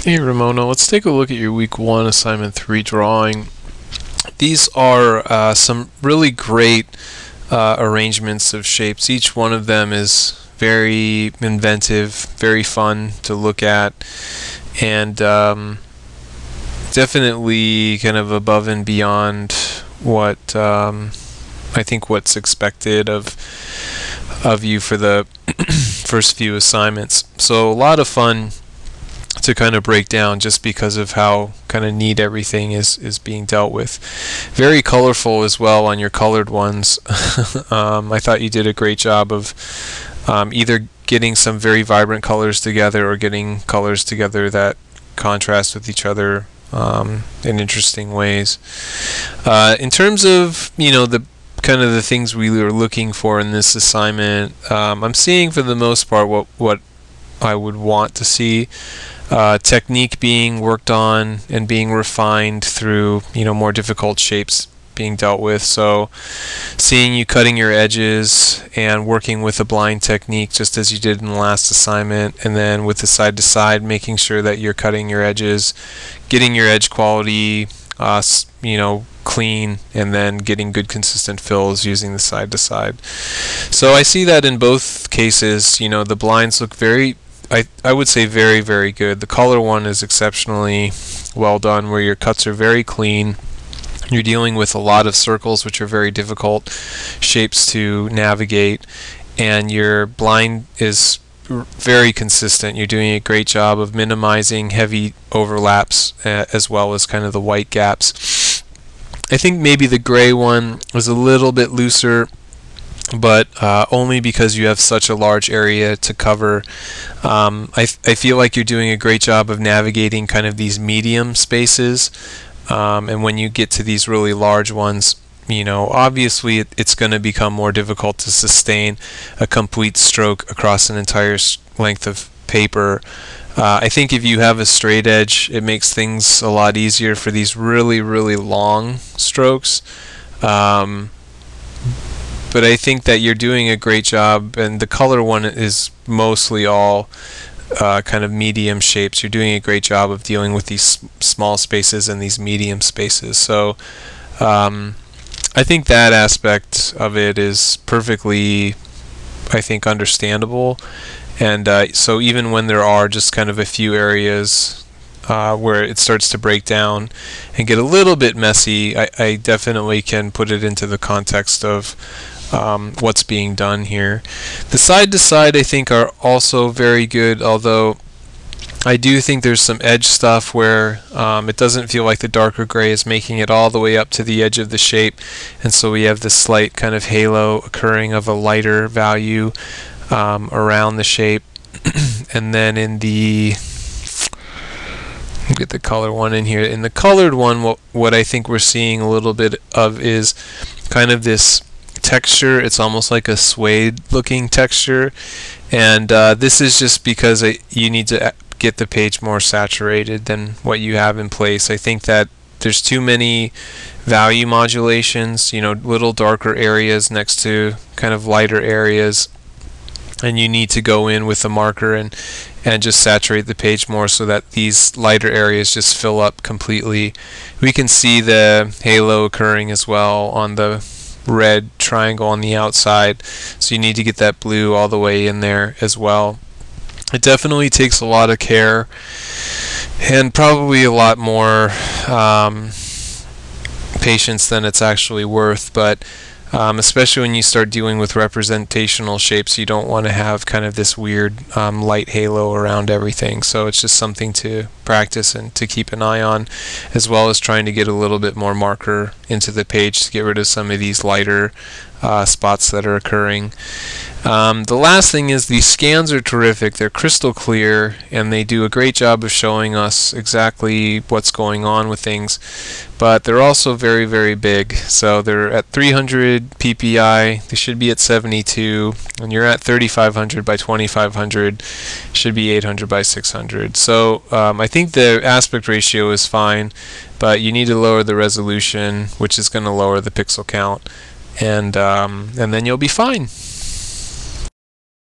Hey Ramona, let's take a look at your week 1 assignment 3 drawing. These are some really great arrangements of shapes. Each one of them is very inventive, very fun to look at, and definitely kind of above and beyond what I think what's expected of you for the first few assignments. So a lot of fun to kind of break down just because of how kind of neat everything is being dealt with. Very colorful as well on your colored ones. I thought you did a great job of either getting some very vibrant colors together or getting colors together that contrast with each other in interesting ways. In terms of, the kind of the things we were looking for in this assignment, I'm seeing for the most part what I would want to see. Technique being worked on and being refined through more difficult shapes being dealt with. So seeing you cutting your edges and working with a blind technique just as you did in the last assignment, and then with the side to side making sure that you're cutting your edges, getting your edge quality clean, and then getting good consistent fills using the side to side. So I see that in both cases. The blinds look I would say very, very good. The color one is exceptionally well done, where your cuts are very clean. You're dealing with a lot of circles, which are very difficult shapes to navigate, and your blind is very consistent. You're doing a great job of minimizing heavy overlaps as well as kind of the white gaps. I think maybe the gray one was a little bit looser, but only because you have such a large area to cover. I feel like you're doing a great job of navigating kind of these medium spaces, and when you get to these really large ones, obviously it's going to become more difficult to sustain a complete stroke across an entire length of paper. I think if you have a straight edge, it makes things a lot easier for these really, really long strokes. But I think that you're doing a great job, and the color one is mostly all kind of medium shapes. You're doing a great job of dealing with these small spaces and these medium spaces. So I think that aspect of it is perfectly, I think, understandable. And so even when there are just kind of a few areas where it starts to break down and get a little bit messy, I definitely can put it into the context of what's being done here. The side to side, I think, are also very good, although I do think there's some edge stuff where it doesn't feel like the darker gray is making it all the way up to the edge of the shape, and so we have this slight kind of halo occurring of a lighter value around the shape. And then in the get the color one in here. In the colored one, what I think we're seeing a little bit of is kind of this texture. It's almost like a suede looking texture, and this is just because you need to get the page more saturated than what you have in place. I think that there's too many value modulations, little darker areas next to kind of lighter areas, and you need to go in with a marker and just saturate the page more so that these lighter areas just fill up completely. We can see the halo occurring as well on the red triangle on the outside, so you need to get that blue all the way in there as well. It definitely takes a lot of care and probably a lot more patience than it's actually worth, but especially when you start dealing with representational shapes, you don't want to have kind of this weird light halo around everything. So it's just something to practice and to keep an eye on, as well as trying to get a little bit more marker into the page to get rid of some of these lighter spots that are occurring. The last thing is these scans are terrific. They're crystal clear, and they do a great job of showing us exactly what's going on with things, but they're also very, very big. So they're at 300 ppi, they should be at 72, and you're at 3500 by 2500, should be 800 by 600. So I think the aspect ratio is fine, but you need to lower the resolution, which is going to lower the pixel count, and then you'll be fine.